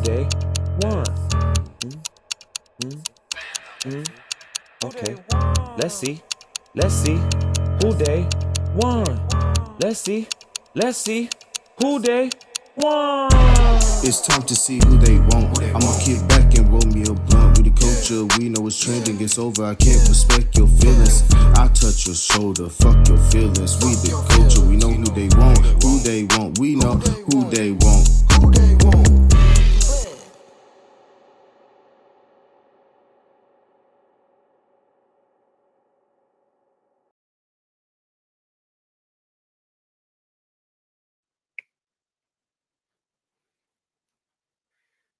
they want? Okay, let's see who they want. Let's see who they want. It's time to see who they want. I'ma kick back and roll me a blunt with the culture. We know it's trending, it's over. I can't respect your feelings. I touch your shoulder, fuck your feelings. We the culture, we know who they want. Who they want, we know who they want. Who they want.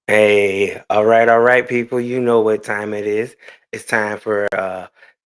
Hey, all right, people. You know what time it is. It's time for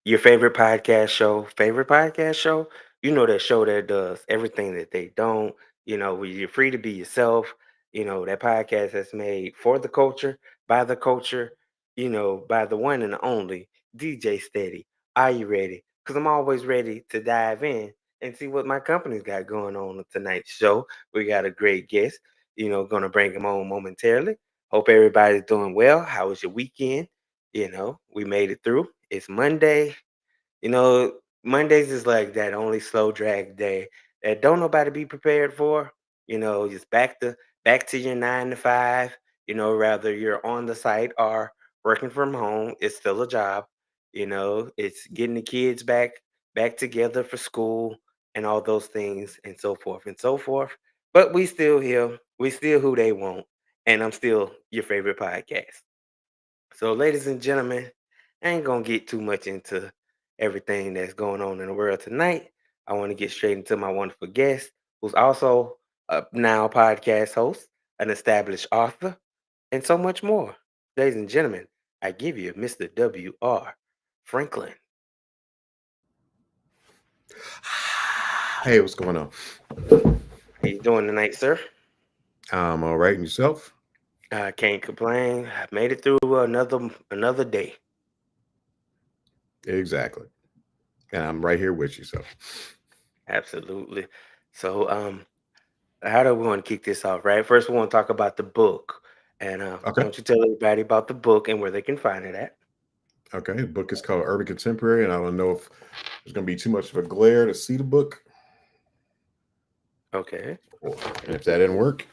your favorite podcast show. Favorite podcast show? You know that show that does everything that they don't. Where you're free to be yourself. That podcast that's made for the culture, by the culture, by the one and only DJ Steady. Are you ready? Because I'm always ready to dive in and see what my company's got going on tonight's show. We got a great guest, gonna bring him on momentarily. Hope everybody's doing well. How was your weekend? We made it through. It's Monday. Mondays is like that only slow drag day that don't nobody be prepared for. Just back to your 9 to 5. Rather you're on the site or working from home. It's still a job. It's getting the kids back together for school and all those things and so forth and so forth. But we still here. We still who they want. And I'm still your favorite podcast. So, ladies and gentlemen, I ain't gonna get too much into everything that's going on in the world tonight. I want to get straight into my wonderful guest, who's also a now podcast host, an established author, and so much more. Ladies and gentlemen, I give you Mr. W.R. Franklin. Hey, what's going on? How you doing tonight, sir? I'm all right. And yourself? I can't complain. I made it through another day. Exactly. And I'm right here with you. So, Absolutely. So, how do we want to kick this off, right? First, we want to talk about the book. And why okay. don't you tell everybody about the book and where they can find it at? Okay. The book is called Urban Contemporary. And I don't know if there's going to be too much of a glare to see the book. Okay. And if that didn't work,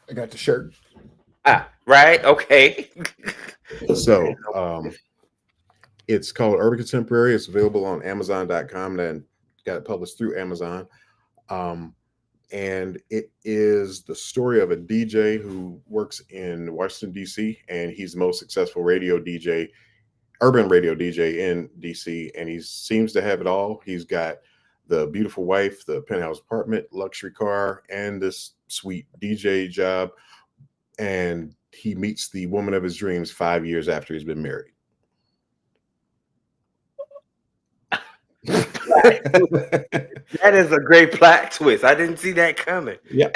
I got the shirt. Right. Okay. So, it's called Urban Contemporary. It's available on Amazon.com. Then got it published through Amazon. And it is the story of a DJ who works in Washington, D.C., and he's the most successful urban radio DJ in DC, and he seems to have it all. He's got the beautiful wife, the penthouse apartment, luxury car, and this sweet DJ job. And he meets the woman of his dreams 5 years after he's been married. That is a great plot twist. I didn't see that coming. Yeah.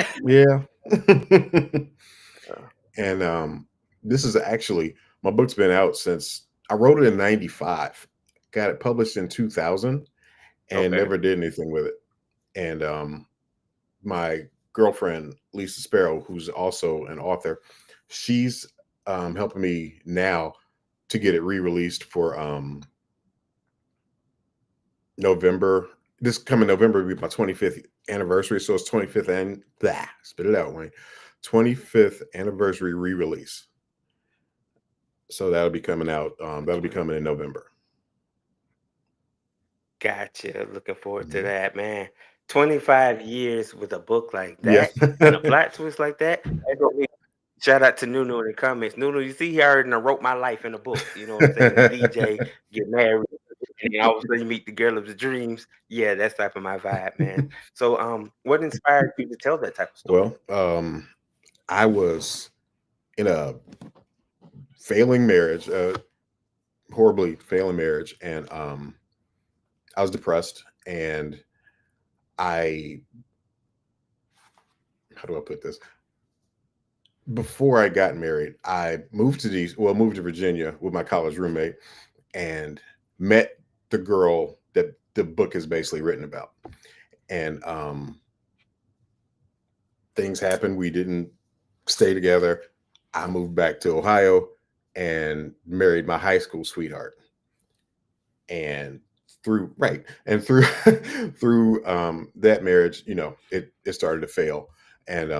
And this is actually, my book's been out since I wrote it in 95, got it published in 2000, and Okay. never did anything with it. And my girlfriend, Lisa Sparrow, who's also an author, she's helping me now to get it re-released for November. This coming November will be my 25th anniversary. So it's 25th and spit it out, Wayne. 25th anniversary re-release. So that'll be coming out. That'll be coming in November. Gotcha. Looking forward to that, man. 25 years with a book like Yeah. that and a plot twist like that. Shout out to Nunu in the comments. Nunu, you see, he already wrote my life in a book. You know what I'm saying? The DJ, get married, and all of a sudden you meet the girl of his dreams. Yeah, that's type of my vibe, man. So, what inspired you to tell that type of story? Well, I was in a failing marriage, horribly failing marriage, and I was depressed, and how do I put this? Before I got married, I moved to Virginia with my college roommate, and met the girl that the book is basically written about. And things happened. We didn't stay together. I moved back to Ohio and married my high school sweetheart. And through through that marriage, it started to fail. And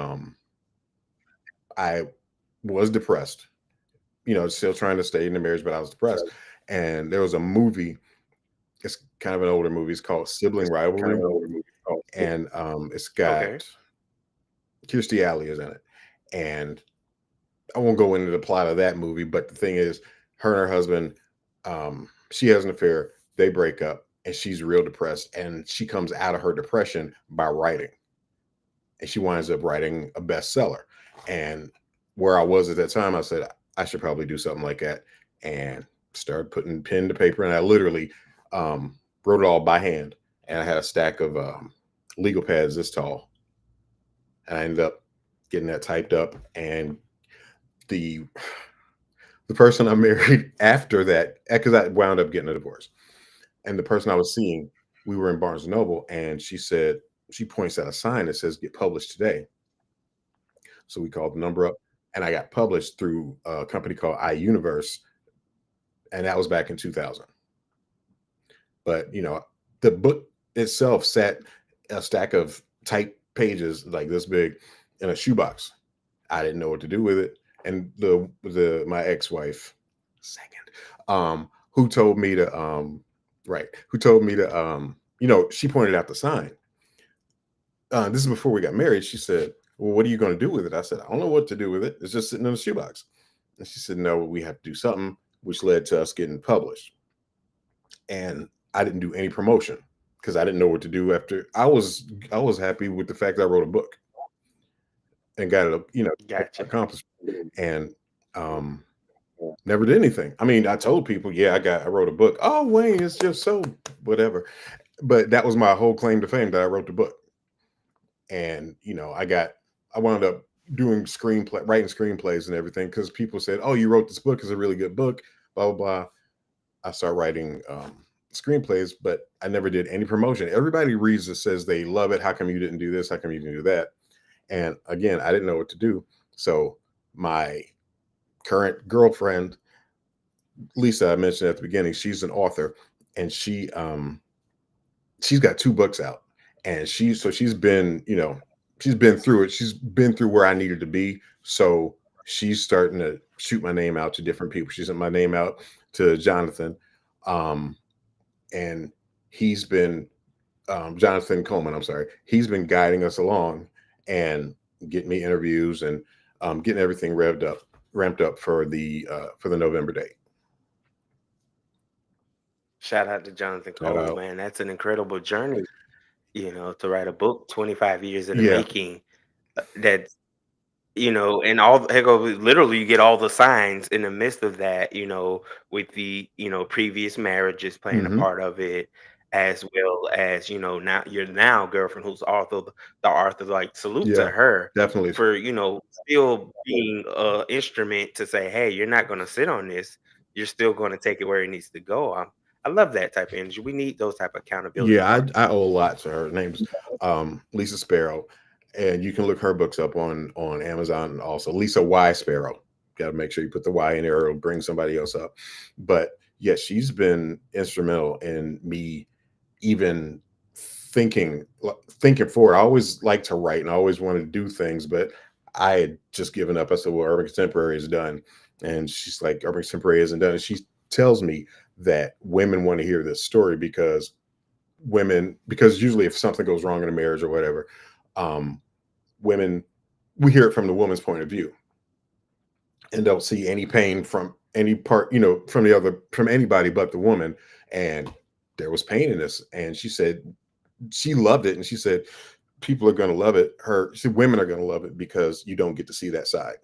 I was depressed, still trying to stay in the marriage, but I was depressed. And there was a movie, it's kind of an older movie, it's called Sibling Rivalry. And it's Okay. got Kirstie Alley is in it. And I won't go into the plot of that movie, but the thing is, her and her husband, she has an affair, they break up, and she's real depressed. And she comes out of her depression by writing. And she winds up writing a bestseller. And where I was at that time, I said, I should probably do something like that. And started putting pen to paper. And I literally wrote it all by hand. And I had a stack of legal pads this tall. And I ended up getting that typed up. And the person I married after that, because I wound up getting a divorce, and the person I was seeing, we were in Barnes and Noble, and she points out a sign that says "Get published today." So we called the number up, and I got published through a company called iUniverse, and that was back in 2000. But the book itself sat a stack of typed pages like this big in a shoebox. I didn't know what to do with it. And my ex-wife, who told me to she pointed out the sign. This is before we got married. She said, well, what are you going to do with it? I said, I don't know what to do with it. It's just sitting in a shoebox. And she said, no, we have to do something, which led to us getting published. And I didn't do any promotion because I didn't know what to do after. I was happy with the fact that I wrote a book and got it, Gotcha. accomplished, and never did anything. I mean, I told people, yeah, I wrote a book. Oh, Wayne, it's just so whatever. But that was my whole claim to fame, that I wrote the book. And I wound up writing screenplays and everything, because people said, oh, you wrote this book, it's a really good book, blah blah blah. I started writing screenplays, but I never did any promotion. Everybody reads it, says they love it. How come you didn't do this? How come you didn't do that? And again, I didn't know what to do. So my current girlfriend, Lisa, I mentioned at the beginning, she's an author, and she's got 2 books out, and she's been, she's been through it. She's been through where I needed to be. So she's starting to shoot my name out to different people. She sent my name out to Jonathan, and he's been Jonathan Coleman. I'm sorry. He's been guiding us along and getting me interviews and getting everything ramped up for the November date. Shout out to Jonathan Shout Cole, out. man. That's an incredible journey, to write a book, 25 years in the Yeah. making. That's, and all heck, literally you get all the signs in the midst of that, with the, previous marriages playing a Mhm. part of it, as well as, now your now girlfriend who's author, the author, like salute to Yeah, her definitely. for, still being a instrument to say, hey, you're not going to sit on this. You're still going to take it where it needs to go. I love that type of energy. We need those type of accountability Yeah, partners. I owe a lot to her. Her name's Lisa Sparrow, and you can look her books up on Amazon. Also, Lisa Y Sparrow. Got to make sure you put the Y in there, or it'll bring somebody else up. But yeah, she's been instrumental in me even thinking forward. I always like to write, and I always wanted to do things, but I had just given up. I said, well, Urban Contemporary is done. And she's like, Urban Contemporary isn't done. And she tells me that women want to hear this story, because usually if something goes wrong in a marriage or whatever, women, we hear it from the woman's point of view and don't see any pain from any part, from anybody but the woman. And there was pain in this. And she said she loved it. And she said, people are going to love it. She said, women are going to love it because you don't get to see that side.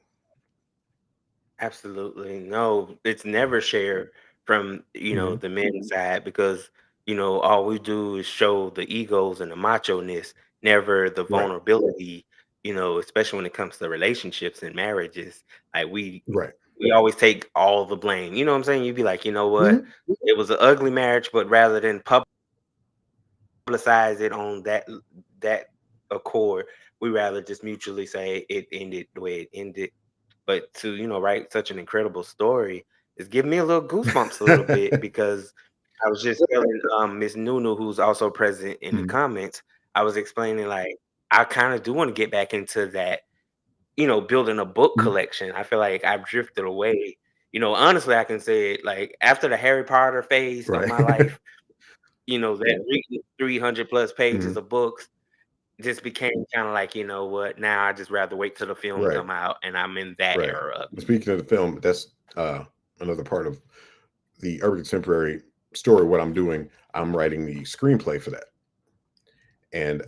Absolutely. No, it's never shared from, Mhm. the men's side, because, all we do is show the egos and the macho-ness, never the Right. vulnerability, especially when it comes to relationships and marriages. Like Right. we always take all the blame. You know what I'm saying? You'd be like, you know what? Mhm. It was an ugly marriage, but rather than publicize it on that accord, we rather just mutually say it ended the way it ended. but to write such an incredible story is giving me a little goosebumps a little bit because I was just telling Miss Nunu, who's also present in the Mhm. comments, I was explaining like I kind of do want to get back into that, building a book Mhm. collection. I feel like I've drifted away. Honestly, I can say it like after the Harry Potter phase of Right. my life, that reading 300 plus pages Mhm. of books just became kind of like, you know what, now I just rather wait till the film Right. come out and I'm in that Right. era. Speaking of the film, that's another part of the urban contemporary story. What I'm doing, I'm writing the screenplay for that. And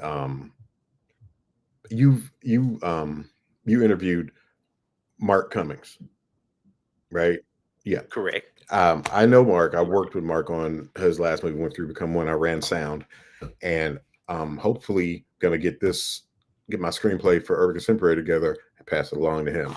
you interviewed Mark Cummings, right? Yeah. Correct. I know Mark. I Right. worked with Mark on his last movie, Went Through Become One. I ran sound, and hopefully gonna get my screenplay for urban contemporary together and pass it along to him.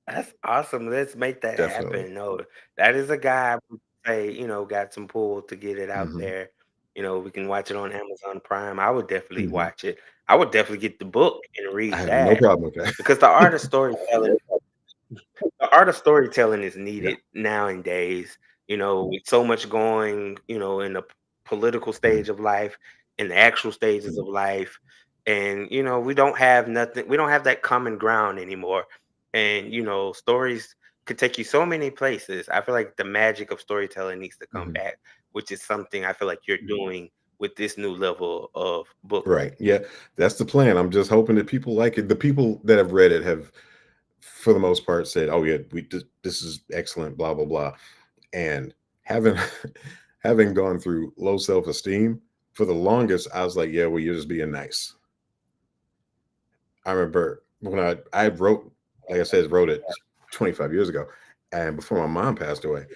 That's awesome. Let's make that Definitely. happen. No, that is a guy I would say, got some pull to get it out Hmm. there. We can watch it on Amazon Prime. I would definitely Hmm. watch it. I would definitely get the book and I read have no that problem with that. because the art of storytelling is Yeah. needed nowadays, with so much going, in the political Mhm. stage of life, in the actual stages of life. And, we don't have nothing, we don't have that common ground anymore. And, stories could take you so many places. I feel like the magic of storytelling needs to come Mhm. back, which is something I feel like you're doing with this new level of book Right. writing. Yeah. That's the plan. I'm just hoping that people like it. The people that have read it have, for the most part, said, "Oh yeah, this is excellent." Blah blah blah. And having having gone through low self esteem for the longest, I was like, "Yeah, well, you're just being nice." I remember when I wrote, like I said, wrote it 25 years ago, and before my mom passed away,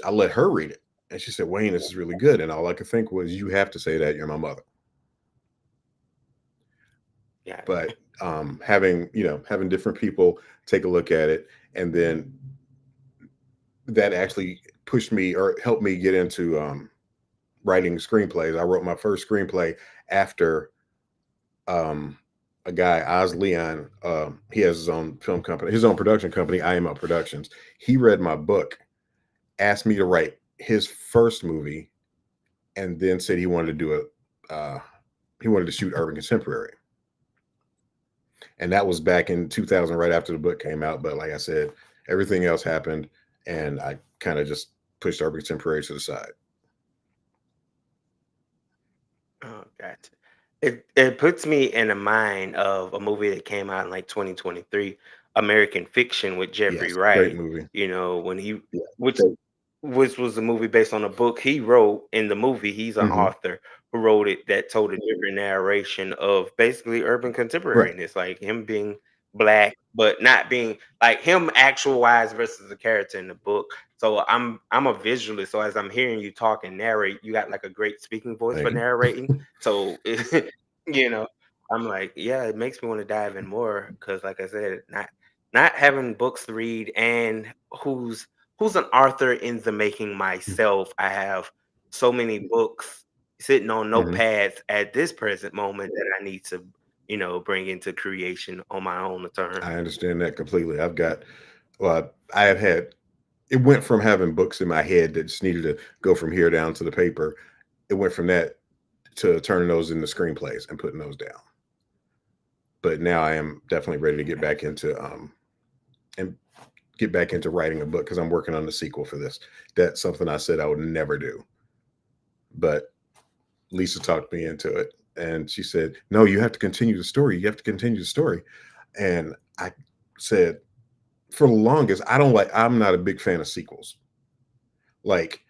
I let her read it, and she said, "Wayne, this is really good." And all I could think was, "You have to say that. You're my mother." Yeah. But having different people take a look at it, and then that actually pushed me or helped me get into writing screenplays. I wrote my first screenplay after um, a guy, Oz Leon. He has his own film company, his own production company, IML Productions. He read my book, asked me to write his first movie, and then said he wanted to do he wanted to shoot urban contemporary. And that was back in 2000, right after the book came out. But like I said, everything else happened, and I kind of just pushed urban contemporary to the side. Oh, gotcha. It puts me in the mind of a movie that came out in like 2023, American Fiction with Jeffrey Yes, great Wright. movie. When he Yeah. which which was a movie based on a book he wrote. In the movie, he's an Hmm. author who wrote it that told a different narration of basically urban Right. contemporariness, like him being black, but not being like him actual wise versus the character in the book. So I'm a visualist. So as I'm hearing you talk and narrate, you got like a great speaking voice for Thank you. narrating. So you know, I'm like, yeah, it makes me want to dive in more because, like I said, not having books to read and who's an author in the making myself. I have so many books sitting on Hmm. notepads at this present moment that I need to, bring into creation on my own terms. I understand that completely. Well, I have had, it went from having books in my head that just needed to go from here down to the paper. It went from that to turning those into screenplays and putting those down. But now I am definitely ready to get back into and get back into writing a book because I'm working on the sequel for this. That's something I said I would never do. But Lisa talked me into it. And she said, "No, you have to continue the story. You have to continue the story." And I said, for the longest, I'm not a big fan of sequels. Like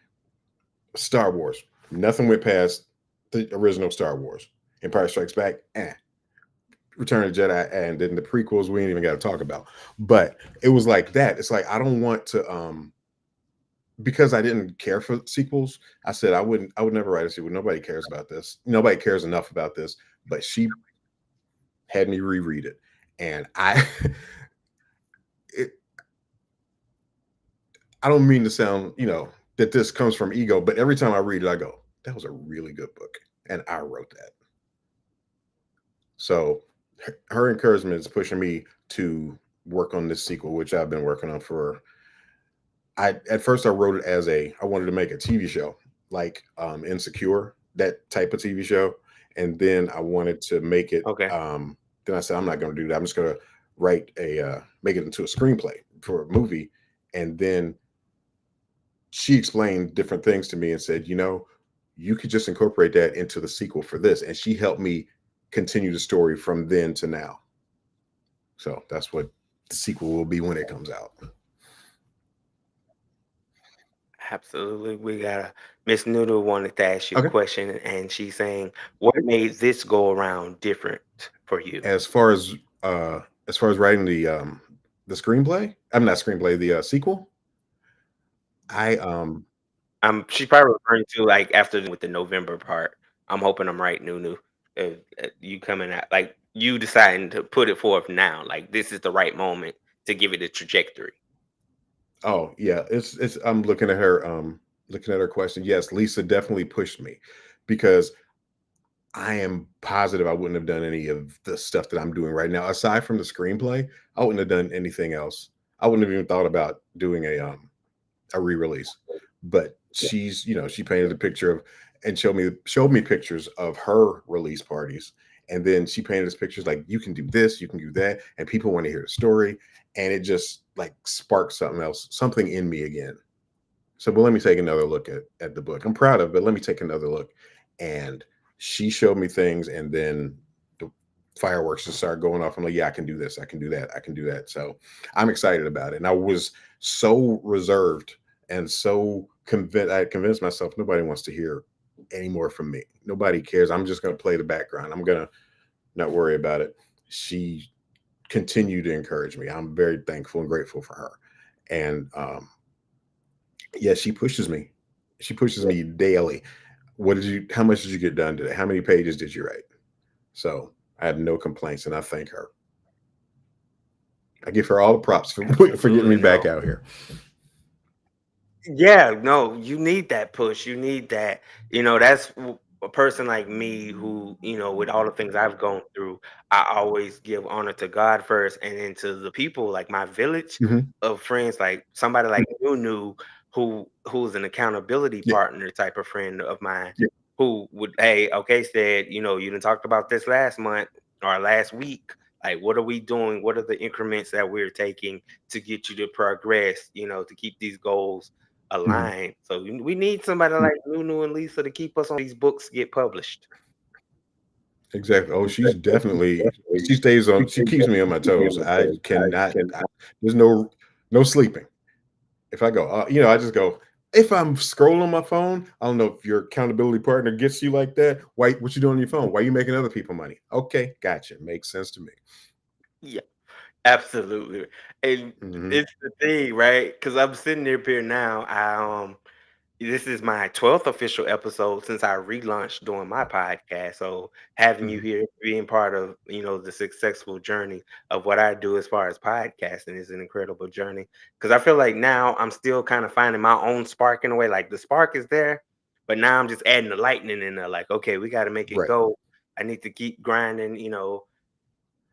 Star Wars, nothing went past the original Star Wars. Empire Strikes Back, Return of the Jedi, and then the prequels we ain't even got to talk about. But it was like that. It's like I don't want to because I didn't care for sequels. I said I would never write a sequel. Nobody cares about this. Nobody cares enough about this. But she had me reread it, and it, I don't mean to sound, that this comes from ego, but every time I read it, I go, that was a really good book. And I wrote that. So her encouragement is pushing me to work on this sequel, which I've been working on for. At first I wrote it as I wanted to make a TV show like Insecure, that type of TV show, and then I wanted to make it. Okay. Then I said I'm not going to do that. I'm just going to write make it into a screenplay for a movie, and then she explained different things to me and said, you could just incorporate that into the sequel for this, and she helped me continue the story from then to now. So that's what the sequel will be when it comes out. Absolutely. We got Miss Noodle wanted to ask you a Okay. question, and she's saying, what made this go around different for you? As far as writing the screenplay, I'm not screenplay, the sequel. She's probably referring to like after with the November part. I'm hoping I'm right, Nunu. You coming out like you deciding to put it forth now, like this is the right moment to give it a trajectory. Oh yeah, it's I'm looking at her question. Yes, Lisa definitely pushed me because I am positive I wouldn't have done any of the stuff that I'm doing right now. Aside from the screenplay, I wouldn't have done anything else. I wouldn't have even thought about doing a re-release. But she's, she painted a picture of and showed me pictures of her release parties. And then she painted us pictures like you can do this, you can do that, and people want to hear the story. And it just like sparked something else, something in me again. So, but let me take another look at the book. I'm proud of it, but let me take another look. And she showed me things, and then the fireworks just started going off. I'm like, yeah, I can do this, I can do that, I can do that. So I'm excited about it. And I was so reserved and so convinced. I convinced myself nobody wants to hear any more from me. Nobody cares. I'm just going to play the background. I'm going to not worry about it. She continued to encourage me. I'm very thankful and grateful for her. And yeah, she pushes me. She pushes me daily. How much did you get done today? How many pages did you write? So I have no complaints, and I thank her. I give her all the props for getting me back out here. Yeah, no, you need that push. You need that. That's a person like me who, with all the things I've gone through, I always give honor to God first and then to the people, like my village Mhm. of friends, like somebody like Nunu, who's an accountability Yeah, partner type of friend of mine, yeah. who would, hey, okay, said, you done talked about this last month or last week. Like, what are we doing? What are the increments that we're taking to get you to progress, to keep these goals Mhm. aligned. So we need somebody like Nunu and Lisa to keep us on these books get published. Exactly. Oh, she keeps me on my toes. There's no sleeping. If I go, I just go, if I'm scrolling my phone, I don't know if your accountability partner gets you like that. Why, what you doing on your phone? Why are you making other people money? Okay, gotcha. Makes sense to me. Yeah, absolutely. And Mhm. it's the thing, right? Because I'm sitting here now. This is my 12th official episode since I relaunched doing my podcast. So having you Mhm. here, being part of, the successful journey of what I do as far as podcasting is an incredible journey. Because I feel like now I'm still kind of finding my own spark in a way. Like the spark is there, but now I'm just adding the lightning in there. Like, okay, we got to make it Right. go. I need to keep grinding,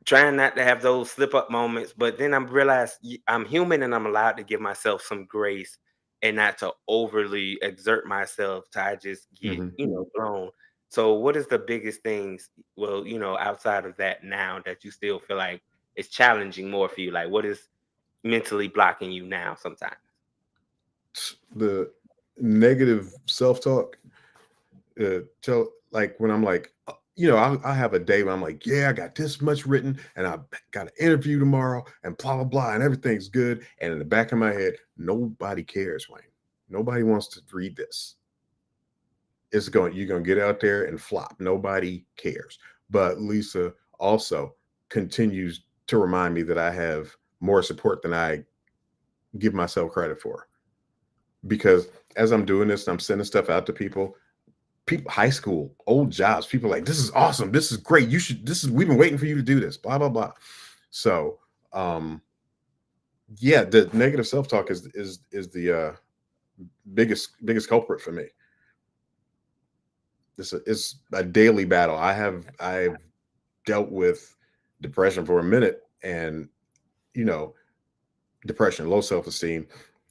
trying not to have those slip up moments, but then I'm realized I'm human and I'm allowed to give myself some grace and not to overly exert myself to I just get, Mhm. blown. So what is the biggest things, well, outside of that now that you still feel like it's challenging more for you? Like what is mentally blocking you now sometimes? The negative self-talk, tell like when I'm like, I have a day where I'm like, yeah, I got this much written, and I got an interview tomorrow, and blah blah blah, and everything's good. And in the back of my head, nobody cares, Wayne. Nobody wants to read this. You're gonna get out there and flop. Nobody cares. But Lisa also continues to remind me that I have more support than I give myself credit for. Because as I'm doing this, I'm sending stuff out to people, high school, old jobs, people like, this is awesome, this is great, we've been waiting for you to do this, blah blah blah. So yeah, the negative self-talk is the biggest culprit for me. It's a daily battle. I've dealt with depression for a minute, and you know, depression, low self-esteem,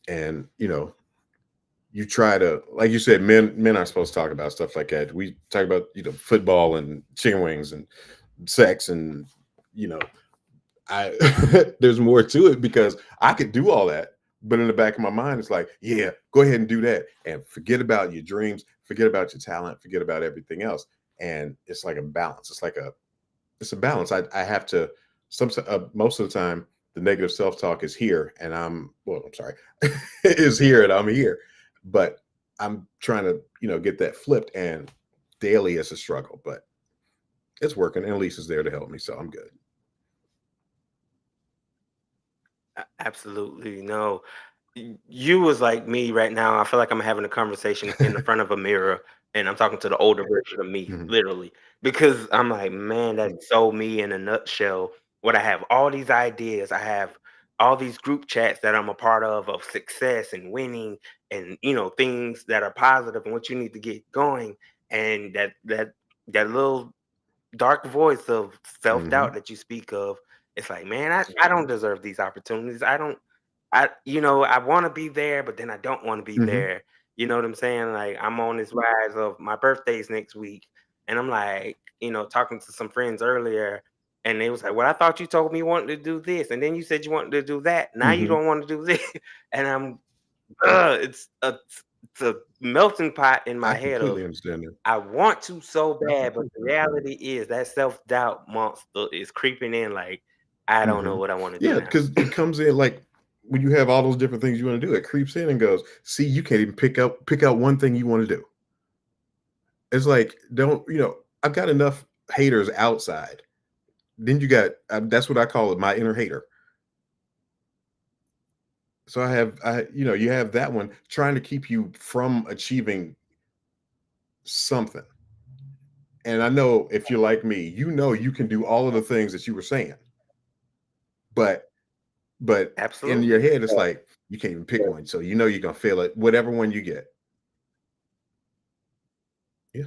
and you try to, like you said, men aren't supposed to talk about stuff like that. We talk about football and chicken wings and sex, and you know I there's more to it because I could do all that, but in the back of my mind it's like, yeah, go ahead and do that and forget about your dreams, forget about your talent, forget about everything else. And it's like a balance. It's a balance. I have to, most of the time the negative self-talk is here, and I'm sorry, is here and I'm here, but I'm trying to get that flipped, and daily it's a struggle, but it's working, and Lisa's there to help me, so I'm good. Absolutely. No. You was like me right now. I feel like I'm having a conversation in the front of a mirror, and I'm talking to the older version of me, Mhm. literally, because I'm like, man, that's so me in a nutshell. What I have all these ideas, I have all these group chats that I'm a part of success and winning, and things that are positive and what you need to get going, and that little dark voice of self-doubt Mhm. that you speak of. It's like, man, I don't deserve these opportunities. I want to be there, but then I don't want to be Mhm. there. You know what I'm saying? Like, I'm on this rise of my birthday's next week, and I'm like, talking to some friends earlier, and they was like, well, I thought you told me you wanted to do this, and then you said you wanted to do that. Now you Mhm. don't want to do this. And it's a melting pot in I my head completely of, understand that. I want to so I bad, but completely the understand reality is that self-doubt monster is creeping in like, I that. don't know Mhm. what I want to do Yeah, now. because it comes in like when you have all those different things you want to do, it creeps in and goes, see, you can't even pick out one thing you want to do. It's like, don't, I've got enough haters outside. Then you got, that's what I call it, my inner hater. So you have that one trying to keep you from achieving something. And I know if you're like me, you can do all of the things that you were saying, but in your Absolutely. head, it's like you can't even pick one. So you're gonna fail at whatever one you get. Yeah.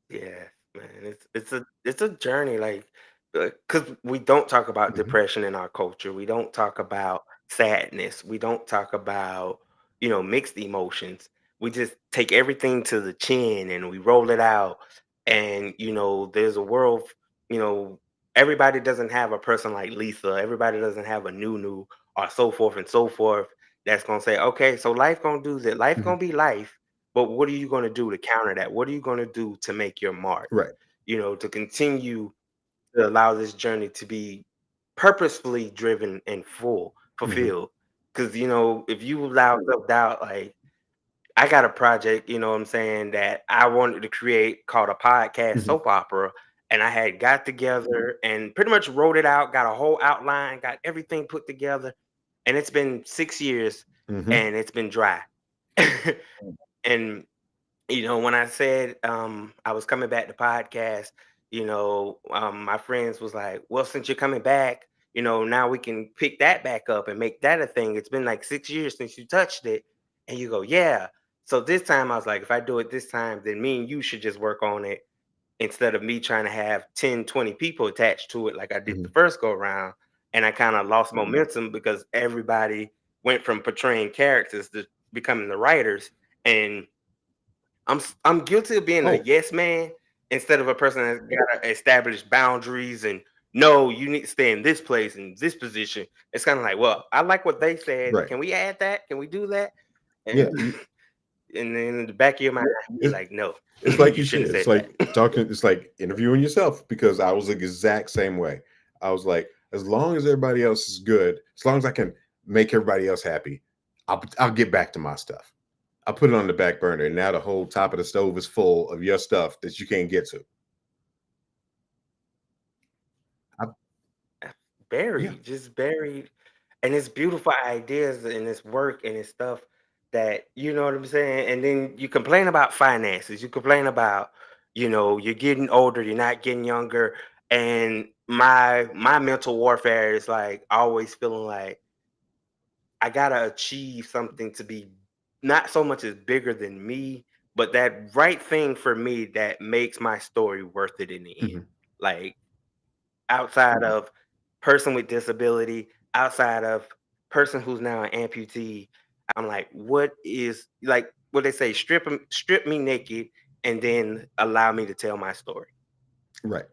Yeah, man, it's a journey, like, because we don't talk about Hmm. depression in our culture. We don't talk about sadness. We don't talk about mixed emotions. We just take everything to the chin and we roll it out. And there's a world. You know, everybody doesn't have a person like Lisa. Everybody doesn't have a Nunu or so forth and so forth. That's gonna say, okay, so life gonna do that. Life Hmm. gonna be life, but what are you going to do to counter that? What are you going to do to make your mark? Right. To continue to allow this journey to be purposefully driven and Hmm. fulfilled. Because, if you allow self doubt, like, I got a project, what I'm saying, that I wanted to create called a podcast Hmm. soap opera. And I had got together and pretty much wrote it out, got a whole outline, got everything put together. And it's been 6 years Hmm. and it's been dry. And when I said I was coming back to podcast, my friends was like, well, since you're coming back, now we can pick that back up and make that a thing. It's been like 6 years since you touched it. And you go, yeah. So this time I was like, if I do it this time, then me and you should just work on it instead of me trying to have 10, 20 people attached to it like I did the Hmm. first go around. And I kind of lost momentum because everybody went from portraying characters to becoming the writers. And I'm guilty of being a Oh, yes man instead of a person that's gotta establish boundaries and, no, you need to stay in this place in this position. It's kind of like, well, I like what they said. right. Can we add that? Can we do that? Yeah. And and then in the back of your mind, you're It's, like, no, it's like you you said. shouldn't have It's said like that. talking. It's like interviewing yourself, because I was the exact same way. I was like, as long as everybody else is good, as long as I can make everybody else happy, I'll get back to my stuff. I put it on the back burner, and now the whole top of the stove is full of your stuff that you can't get to. I, yeah. Buried, just buried. And it's beautiful ideas and it's work and it's stuff that, you know what I'm saying? And then you complain about finances. You complain about, you're getting older, you're not getting younger. And my mental warfare is like always feeling like I gotta achieve something to be not so much as bigger than me, but that right thing for me that makes my story worth it in the end. Mhm. Like, outside of person with disability, outside of person who's now an amputee. I'm like, what is like what they say, strip me naked and then allow me to tell my story. Right.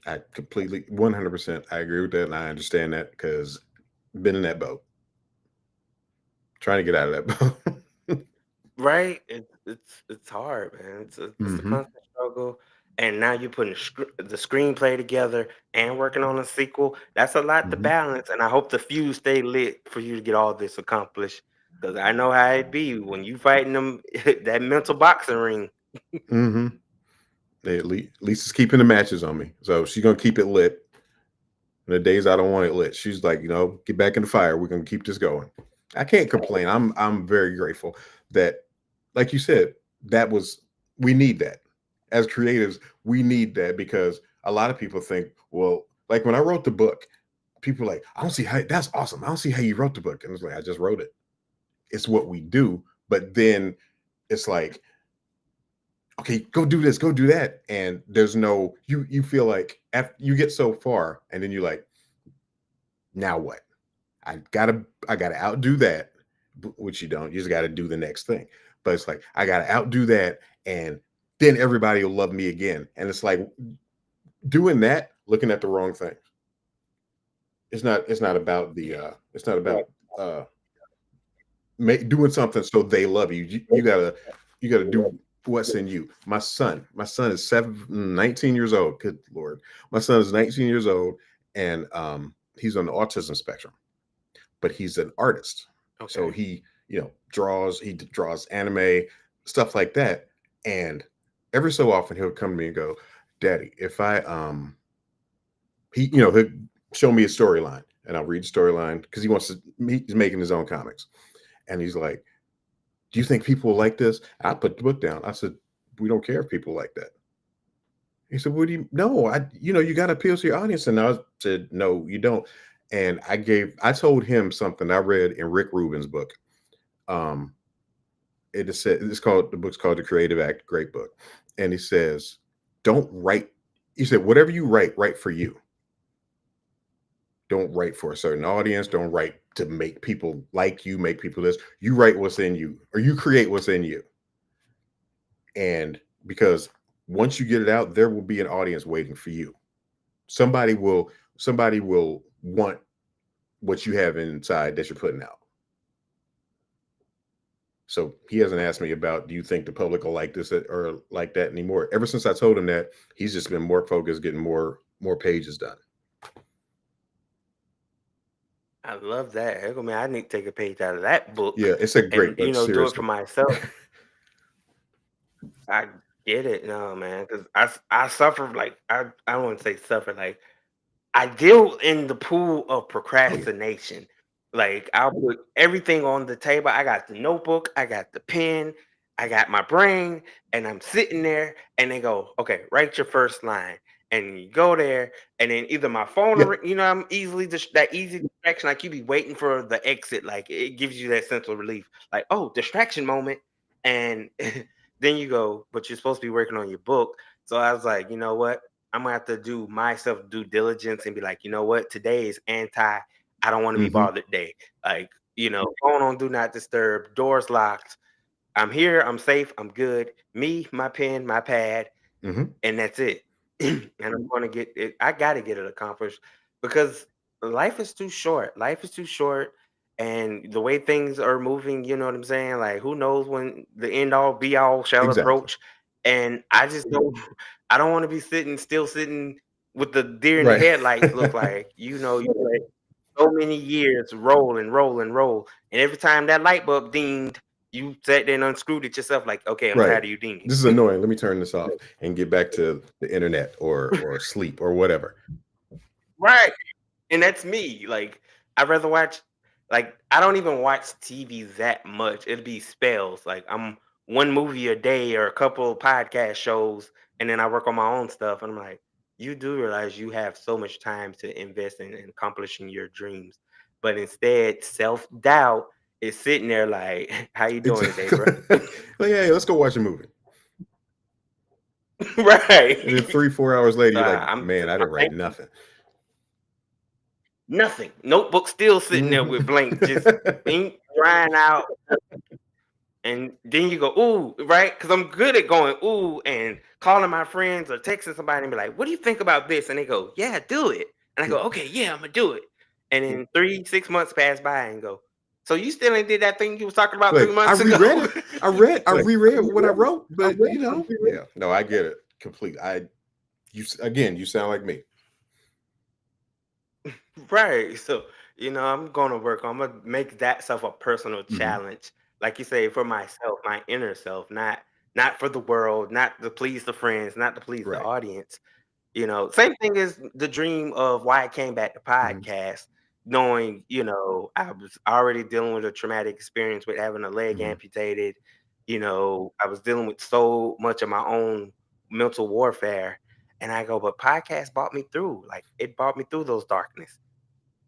I completely 100% I agree with that, and I understand that because been in that boat. Trying to get out of that boat. Right? It's hard, man. It's a hmm constant struggle. And now you're putting the screenplay together and working on a sequel. That's a lot to hmm balance. And I hope the fuse stay lit for you to get all this accomplished. Because I know how it be when you fighting them that mental boxing ring. hmm Lisa's keeping the matches on me, so she's gonna keep it lit. And the days I don't want it lit, she's like, get back in the fire. We're gonna keep this going. I can't complain. I'm very grateful that, like you said, that was we need that as creatives. We need that because a lot of people think, well, like when I wrote the book, people were like, I don't see how that's awesome. I don't see how you wrote the book, and it's like I just wrote it. It's what we do, but then it's like, okay, go do this, go do that, and there's no you feel like after you get so far, and then you're like, now what? I gotta outdo that, which you don't. You just gotta do the next thing. But it's like I gotta outdo that, and then everybody will love me again. And it's like doing that, looking at the wrong thing. It's not about the it's not about doing something so they love you. You gotta do what's in you. My son is 19 years old. Good Lord. My son is 19 years old, and he's on the autism spectrum, but he's an artist. So Okay. he draws anime, stuff like that. And every so often he'll come to me and go, Daddy, if I he'll show me a storyline and I'll read the storyline because he's making his own comics. And he's like, do you think people will like this? I put the book down. I said, we don't care if people like that. He said, what do you no, you got to appeal to your audience. And I said, no, you don't. And I told him something I read in Rick Rubin's book. Um, the book's called The Creative Act, great book. And he says, don't write. He said, whatever you write for you. Don't write for a certain audience. Don't write to make people like you, make people this. You write what's in you, or you create what's in you. And because once you get it out, there will be an audience waiting for you. Somebody will want what you have inside that you're putting out. So he hasn't asked me about, do you think the public will like this or like that anymore? Ever since I told him that, he's just been more focused, getting more pages done. I love that. Heck, man, I need to take a page out of that book Yeah, it's a great and book. do it for Seriously. myself. I get it, no, man, because I suffer like I don't want to say suffer like I deal in the pool of Oh yeah. procrastination. Like I'll put everything on the table. I got the notebook, I got the pen, I got my brain, and I'm sitting there, and they go, "Okay, write your first line." And you go there, and then either my phone, Yeah. I'm easily that easy distraction. Like you be waiting for the exit, like it gives you that sense of relief. Like, oh, distraction moment, and then you go, but you're supposed to be working on your book. So I was like, you know what? I'm gonna have to do myself due diligence and be like, you know what? Today is anti. I don't want to be hmm bothered day. Like, phone on do not disturb, doors locked. I'm here. I'm safe. I'm good. Me, my pen, my pad, hmm and that's it. And I'm gonna get it. I gotta get it accomplished because life is too short. Life is too short. And the way things are moving, you know what I'm saying? Like, who knows when the end all be all shall Exactly. approach. And I just don't I don't want to be still sitting with the deer in the Right. headlights look like, you let so many years roll and roll and roll. And every time that light bulb dinged, you sat there and unscrewed it yourself, like, okay, I'm Right. tired of you dinging. This is annoying. Let me turn this off and get back to the internet or sleep or whatever. Right. And that's me. Like, I'd rather watch like I don't even watch TV that much. It'd be spells. Like I'm one movie a day or a couple of podcast shows, and then I work on my own stuff. And I'm like, you do realize you have so much time to invest in accomplishing your dreams. But instead, self-doubt is sitting there like, how you doing today, bro? Exactly. Like, hey, let's go watch a movie. Right. And then 3-4 hours later, So you're like, I'm man, I didn't write thankful. nothing. Nothing. Notebook still sitting there with blank, just ink drying out. And then you go, ooh, right? Because I'm good at going, ooh, and calling my friends or texting somebody and be like, what do you think about this? And they go, yeah, do it. And I go, okay, yeah, I'm gonna do it. And then 3-6 months pass by and go, so you still ain't did that thing you was talking about 3 Like, I months ago? reread it. I Like, reread what I wrote, but yeah. No, I get it completely. You sound like me. right. So, I'm gonna work. I'm gonna make that self a personal Mhm. challenge. Like you say, for myself, my inner self, not for the world, not to please the friends, not to please the Right. audience. Same thing as the dream of why I came back to Mhm. podcast, knowing, I was already dealing with a traumatic experience with having a leg Mhm. amputated. I was dealing with so much of my own mental warfare. And I go, but podcast brought me through. Like it brought me through those darkness.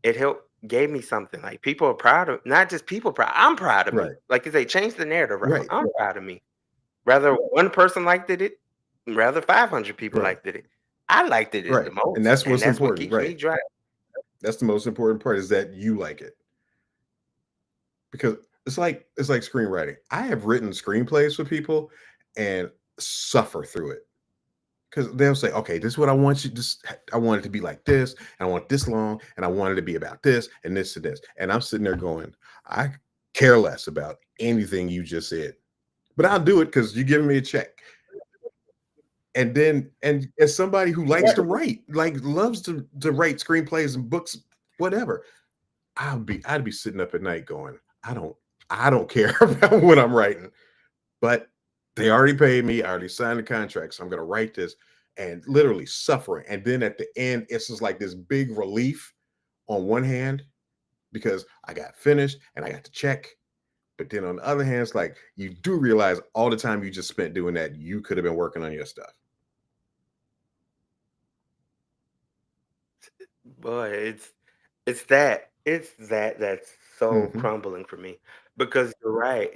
It helped gave me something. Like people are proud of not just people proud. I'm proud of me. Right. Like they change the narrative around. Right. I'm proud of me. Rather one person liked it, rather 500 people Right. liked it. I liked it the Right. And most, that's and what's that's what important. keeps me Right. driving. That's the most important part, is that you like it. Because it's like screenwriting. I have written screenplays for people and suffer through it. Because they'll say, okay, this is what I want you to, I want it to be like this, and I want this long, and I want it to be about this and this and this. And I'm sitting there going, I care less about anything you just said, but I'll do it because you're giving me a check. And as somebody who likes to write, like loves to write screenplays and books, whatever, I'd be sitting up at night going, I don't care about what I'm writing, but they already paid me. I already signed the contract, so I'm going to write this, and literally suffering. And then at the end, it's just like this big relief on one hand because I got finished and I got to check. But then on the other hand, it's like you do realize all the time you just spent doing that, you could have been working on your stuff. Boy, it's that that's so Mhm. crumbling for me because you're right.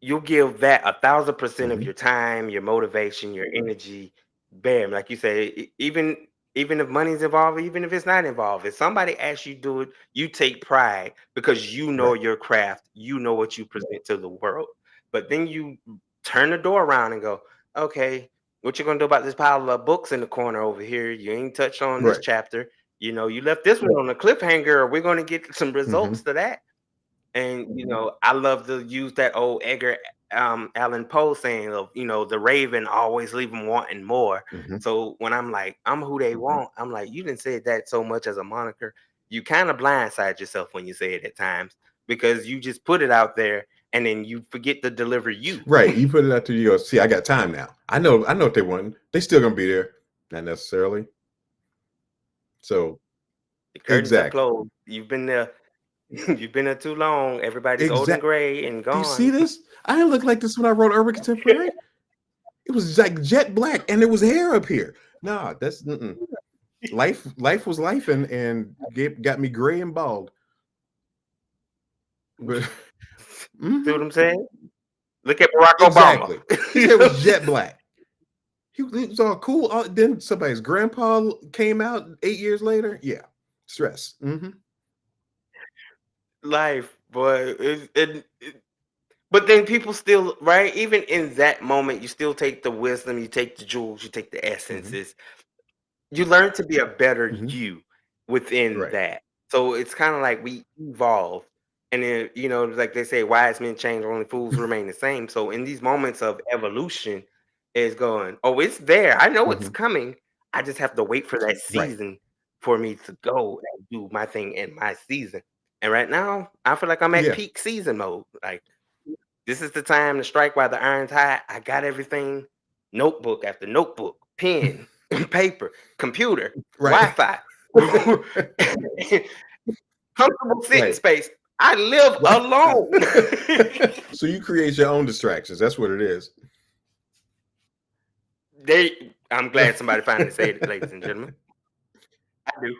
You'll give that 1,000% of Mhm. your time, your motivation, your energy, bam. Like you say, even if money's involved, even if it's not involved, if somebody asks you to do it, you take pride because you know Right. your craft, you know what you present to the world. But then you turn the door around and go, okay, what you gonna do about this pile of books in the corner over here? You ain't touched on this Right. chapter. You left this one on a cliffhanger. We're gonna get some results Mhm. to that. And I love to use that old Edgar Allan Poe saying of, the raven always leave them wanting more. Mhm. So when I'm like, I'm who they want, I'm like, you didn't say that so much as a moniker. You kind of blindside yourself when you say it at times because you just put it out there and then you forget to deliver you. Right. You put it out there, you go, see, I got time now. I know what they want. They still gonna be there. Not necessarily. So The curtains have exactly. closed. You've been there. You've been there too long. Everybody's old and Exactly. gray and Do you see gone. this? I didn't look like this when I wrote Urban Contemporary. It was like jet black, and there was hair up here. Nah, that's life. Life was life, and got me gray and bald. But See what mhm, I'm saying? Look at Barack Obama. exactly. His hair was jet black. He was all cool. Then somebody's grandpa came out 8 years later. Yeah, stress. Life, boy. But then people still, right? Even in that moment, you still take the wisdom, you take the jewels, you take the Hmm. essences. You learn to be a better Hmm. you within Right. that. So it's kind of like we evolve. And then, like they say, wise men change, only fools remain the same. So in these moments of evolution, is going, oh, it's there. I know it's Hmm. coming. I just have to wait for that Right. season for me to go and do my thing in my season. And right now, I feel like I'm at Yeah. peak season mode. Like this is the time to strike while the iron's hot. I got everything, notebook after notebook, pen, paper, computer, Right. Wi-Fi, comfortable sitting Right. space. I live Right. alone. So you create your own distractions. That's what it is. I'm glad somebody finally said it, ladies and gentlemen. I do.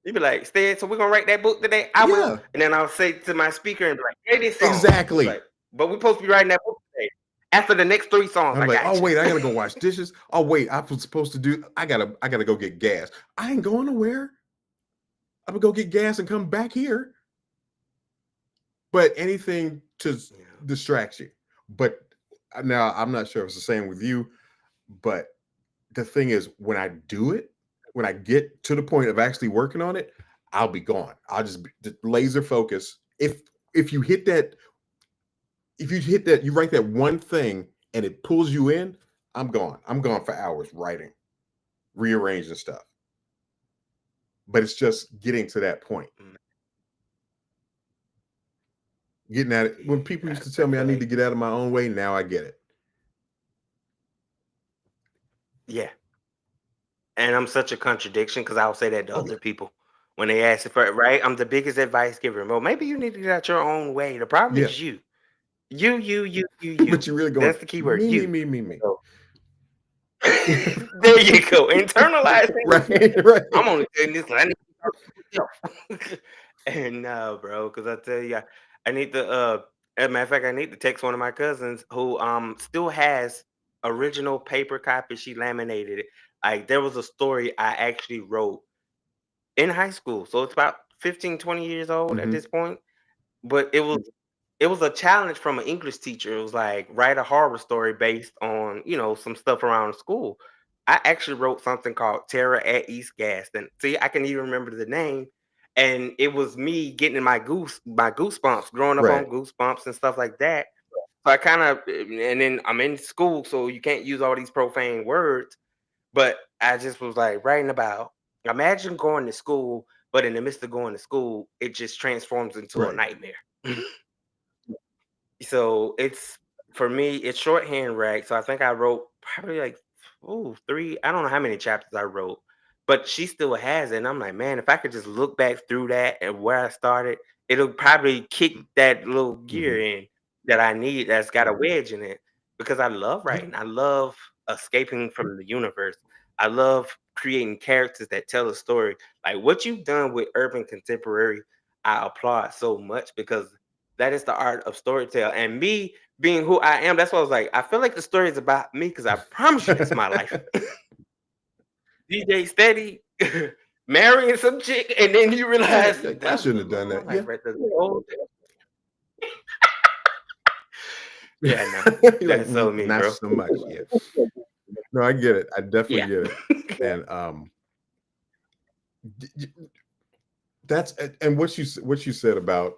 You be like, Stead, so we're gonna write that book today? I will. Yeah, And then I'll say to my speaker and be like, hey, this song. He's exactly. like, but we're supposed to be writing that book today. After the next 3 songs, I'm I like, got oh you. wait, I gotta go wash dishes. Oh wait, I was supposed to do. I gotta go get gas. I ain't going nowhere. I'm gonna go get gas and come back here. But anything to Yeah. distract you. But now I'm not sure if it's the same with you. But the thing is, when I do it, when I get to the point of actually working on it, I'll be gone. I'll just laser focus. If you hit that, you write that one thing and it pulls you in, I'm gone. I'm gone for hours writing, rearranging stuff. But it's just getting to that point. Mm. Getting at it. When people used to tell I me I feel need to like get out of my own way, now I get it. yeah. And I'm such a contradiction because I'll say that to Oh yeah. other people when they ask for it, right? I'm the biggest advice giver. Well, maybe you need to get out your own way. The problem Yeah. is you. You. But you're really going, That's the key word, me, you. me, me, me. So there you go. Internalize that. Right, right. I'm only saying this 'cause I need to talk to myself. And no, bro, because I tell you, I need to as a matter of fact, I need to text one of my cousins who still has original paper copy. She laminated it. Like there was a story I actually wrote in high school. So it's about 15, 20 years old at Mhm. this point. But it was a challenge from an English teacher. It was like write a horror story based on, some stuff around school. I actually wrote something called Terror at East Gaston. See, I can even remember the name. And it was me getting in my goosebumps, growing up on Right. goosebumps and stuff like that. So I kind of, and then I'm in school, so you can't use all these profane words. But I just was like writing about, imagine going to school, but in the midst of going to school, it just transforms into a Right. nightmare. So it's for me, it's shorthand rag. So I think I wrote probably like 3. I don't know how many chapters I wrote, but she still has it. And I'm like, man, if I could just look back through that and where I started, it'll probably kick that little gear Mhm. in that I need that's got a wedge in it. Because I love Yeah. writing. I love escaping from the universe. I love creating characters that tell a story. Like what you've done with urban contemporary, I applaud so much because that is the art of storytelling. And me being who I am, that's why I was like, I feel like the story is about me because I promise you it's my life. DJ Steady marrying some chick, and then you Yeah, realize like, I that was shouldn't have done my that. Yeah. life right there. The whole thing. Yeah, no, You're like, that's so me, not bro. so much. Yeah. No, I get it. I definitely Yeah. get it. And d- d- that's and what you said about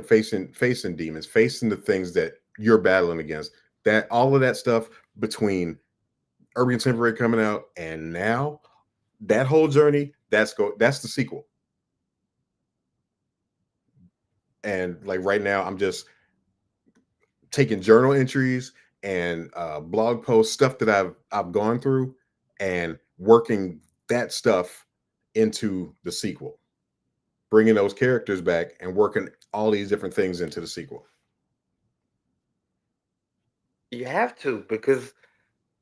facing demons, facing the things that you're battling against. That all of that stuff between Urban Contemporary coming out and now, that whole journey, that's the sequel. And like right now, I'm just taking journal entries and blog posts, stuff that I've gone through, and working that stuff into the sequel, bringing those characters back and working all these different things into the sequel. You have to because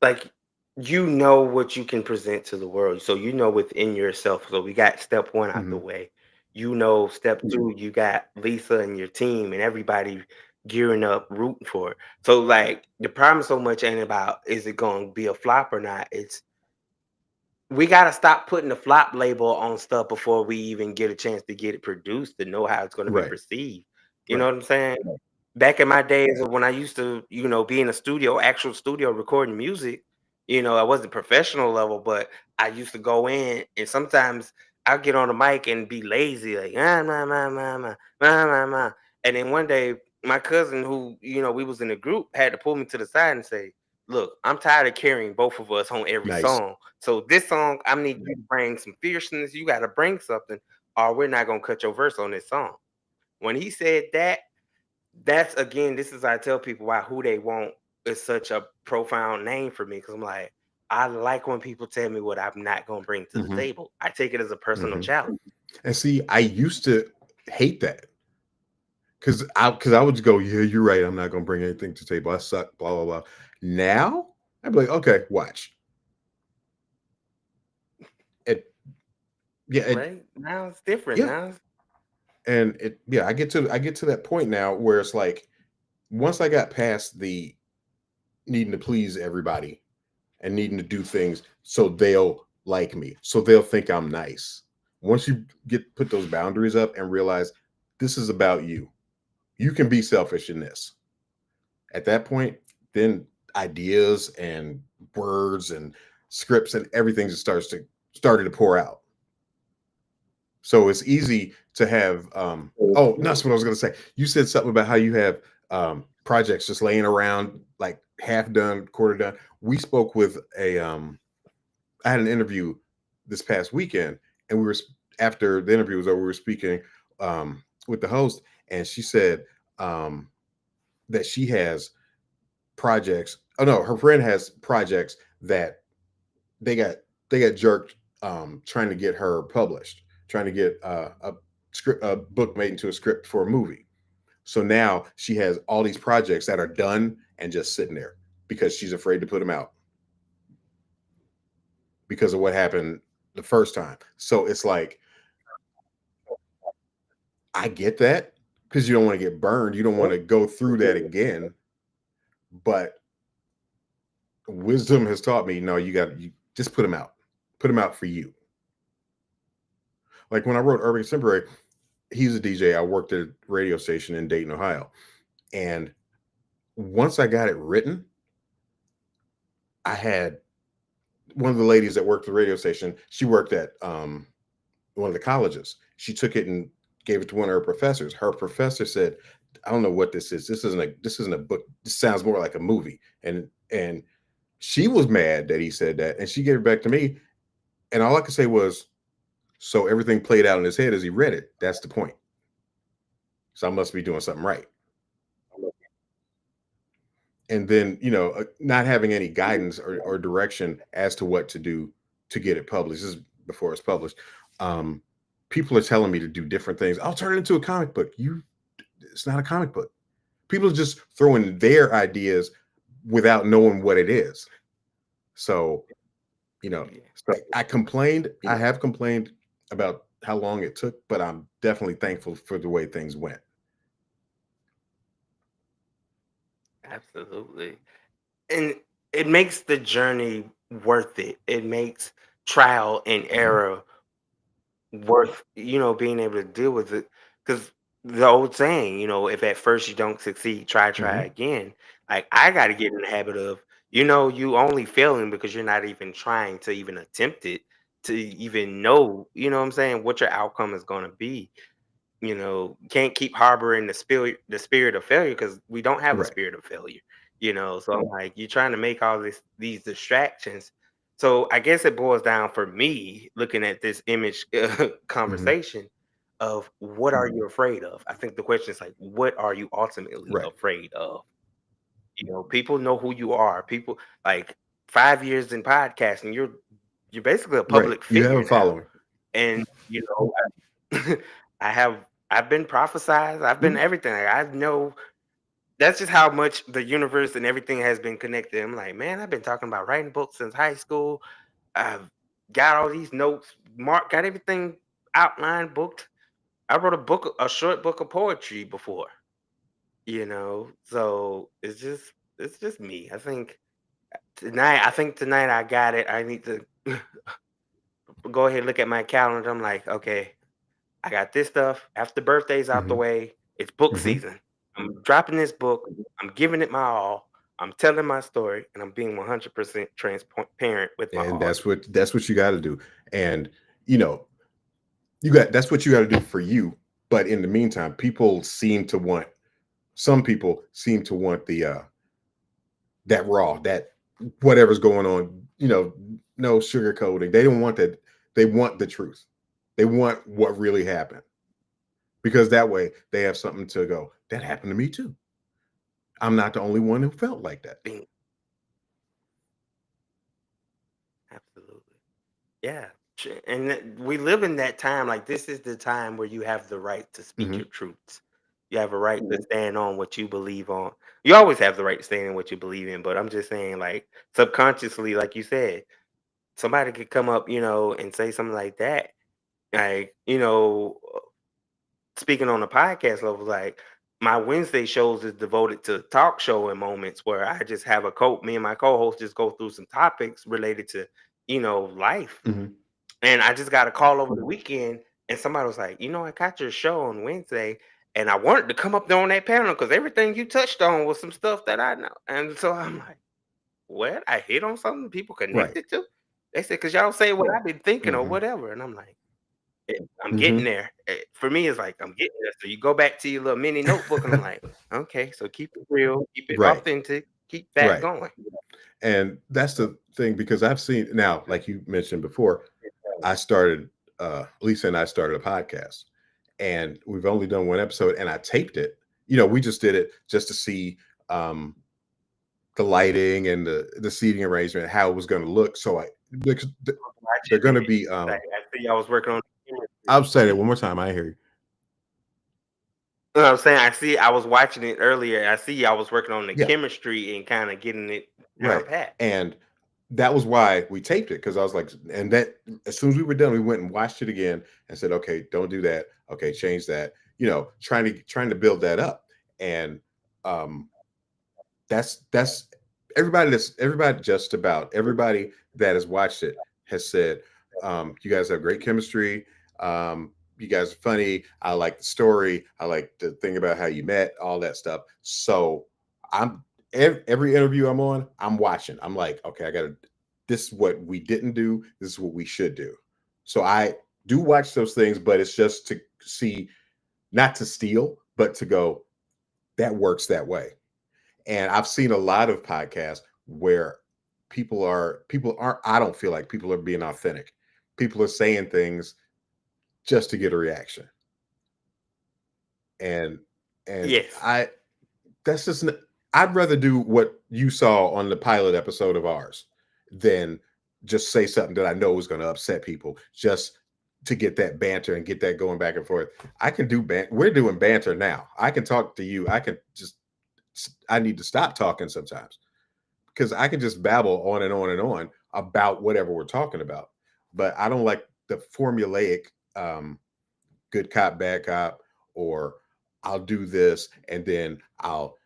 like you know what you can present to the world. So you know within yourself. So we got step 1 out the Mhm. way. You know step 2, you got Lisa and your team and everybody gearing up, rooting for it. So like the problem so much ain't about is it gonna be a flop or not. It's we gotta stop putting the flop label on stuff before we even get a chance to get it produced to know how it's gonna be Right, perceived. You know right. what I'm saying? Back in my days of when I used to, be in a studio, actual studio recording music, I wasn't professional level, but I used to go in and sometimes I'll get on the mic and be lazy, like ma ma ma ma ma ma ma. And then one day my cousin who, we was in a group had to pull me to the side and say, look, I'm tired of carrying both of us on every Nice. song. So this song, I need you to bring some fierceness. You gotta bring something, or we're not gonna cut your verse on this song. When he said that, that's again, this is I tell people why Who They Want is such a profound name for me because I'm like, I like when people tell me what I'm not gonna bring to the Mhm, table. I take it as a personal mhm. challenge. And see, I used to hate that because I would just go, yeah, you're right. I'm not gonna bring anything to the table. I suck. Blah blah blah. Now I'd be like, okay, watch it. Yeah, Right? Now it's different. yeah, Now and I get to that point now where it's like Once I got past the needing to please everybody and needing to do things so they'll like me, so they'll think I'm nice. Once you get put those boundaries up and realize this is about you, you can be selfish in this. At that point, then ideas and words and scripts and everything just started to pour out. So it's easy to have oh, that's what I was gonna say. You said something about how you have projects just laying around like half done, quarter done. We spoke with a I had an interview this past weekend, and after the interview was over, we were speaking with the host, and she said um that she has projects. Oh no, her friend has projects that they got they got jerked trying to get her published, trying to get a book made into a script for a movie. So now she has all these projects that are done and just sitting there because she's afraid to put them out because of what happened the first time. So it's like I get that because you don't want to get burned, you don't want to go through that again, but wisdom has taught me no, you just put them out for you. Like when I wrote Urban Contemporary, he's a DJ. I worked at a radio station in Dayton, Ohio. And once I got it written, I had one of the ladies that worked at the radio station. She worked at one of the colleges. She took it and gave it to one of her professors. Her professor said, "I don't know what this is. This isn't a book. This sounds more like a movie." And she was mad that he said that, and she gave it back to me. And all I could say was, "So everything played out in his head as he read it. That's the point. So I must be doing something right." And then not having any guidance or direction as to what to do to get it published. This is before it's published. um People are telling me to do different things. I'll turn it into a comic book. It's not a comic book. People are just throwing their ideas without knowing what it is. So I have complained about how long it took, but I'm definitely thankful for the way things went. Absolutely. And it makes the journey worth it. It makes trial and Mhm. error worth, being able to deal with it. Because the old saying, if at first you don't succeed, try Mhm. again. Like I got to get in the habit of, you only failing because you're not even trying to even attempt it to even know, what I'm saying, what your outcome is going to be. Can't keep harboring the spirit of failure because we don't have a Right. spirit of failure. So I'm like, you're trying to make all these distractions. So I guess it boils down for me looking at this image Mhm. conversation of what are you afraid of? I think the question is like, what are you ultimately Right. afraid of? People know who you are. People like 5 years in podcasting, you're basically a Right. public You have figure a now. following. And I have I've been prophesized, I've been Mhm. everything. Like, I know that's just how much the universe and everything has been connected. I'm like, man, I've been talking about writing books since high school. I've got all these notes, got everything outlined, booked. I wrote a short book of poetry before, So it's just me. I think tonight I got it. I need to go ahead and look at my calendar. I'm like, okay, I got this stuff. After birthday's out the Mhm. way, it's book Mhm. season. I'm dropping this book. I'm giving it my all. I'm telling my story, and I'm being 100% transparent with my And audience. that's what you got to do. And you know, you got that's what you got to do for you. But in the meantime, some people seem to want the that raw, that whatever's going on, no sugarcoating. They don't want that. They want the truth. They want what really happened. Because that way they have something to go. That happened to me too. I'm not the only one who felt like that. Being absolutely, yeah. And we live in that time. Like this is the time where you have the right to speak Mhm. your truths. You have a right to stand on what you believe on. You always have the right to stand in what you believe in. But I'm just saying, like subconsciously, like you said, somebody could come up, and say something like that. Like, speaking on the podcast level, like my Wednesday shows is devoted to talk show and moments where I just have me and my co-host just go through some topics related to, life. Mhm. And I just got a call over the weekend, and somebody was like, I caught your show on Wednesday, and I wanted to come up there on that panel because everything you touched on was some stuff that I know. And so I'm like, what? I hit on something people Right. connected to? They said, because y'all say what I've been thinking or Mhm. whatever. And I'm like, I'm getting Mhm. there. For me, it's like I'm getting there. So you go back to your little mini notebook, and I'm like, okay, so keep it real, keep it Right. authentic, keep that Right. going. And that's the thing because I've seen now, like you mentioned before, I started Lisa and I started a podcast and we've only done one episode and I taped it. We just did it just to see um the lighting and the seating arrangement, how it was going to look. So because they're Watching going to it, be like I see, I was working on. I'll say that one more time. I hear you. No, I'm saying I was watching it earlier. I see I was working on the Yeah, chemistry and kind of getting it down right. pat. And that was why we taped it because I was like, and that as soon as we were done, we went and watched it again and said, okay, don't do that. Okay, change that. Trying to build that up. And um that's everybody just about everybody that has watched it has said, you guys have great chemistry. You guys are funny. I like the story. I like the thing about how you met, all that stuff. So I'm every interview I'm on, I'm watching. I'm like, okay, this is what we didn't do. This is what we should do. So I do watch those things, but it's just to see, not to steal, but to go, that works that way. And I've seen a lot of podcasts where people aren't, I don't feel like people are being authentic. People are saying things just to get a reaction. And and Yes. I that's just I'd rather do what you saw on the pilot episode of ours than just say something that I know is going to upset people just to get that banter and get that going back and forth. I can do we're doing banter now. I can talk to you. I need to stop talking sometimes because I can just babble on and on and on about whatever we're talking about. But I don't like the formulaic good cop, bad cop, or I'll do this and then I'll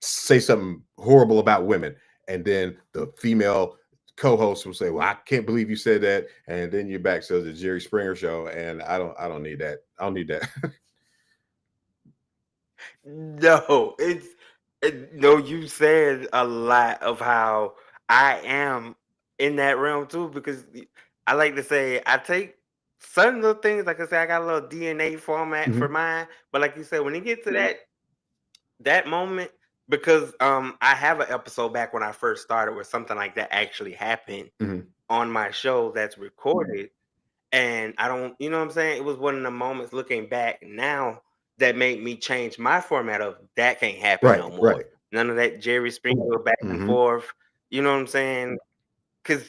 say something horrible about women. And then the female co-host will say, well, I can't believe you said that. And then you're back to the Jerry Springer show. And I don't need that. I don't need that. No, no, you said a lot of how I am in that realm too, because I like to say I take certain little things, like I say, I got a little DNA format for Mhm, mine. But like you said, when you get to that moment, because I have an episode back when I first started where something like that actually happened mhm. on my show that's recorded. And I don't, you know what I'm saying? It was one of the moments looking back now that made me change my format of that can't happen Right, no more. right. None of that Jerry Springer back and Mhm. forth. You know what I'm saying? Because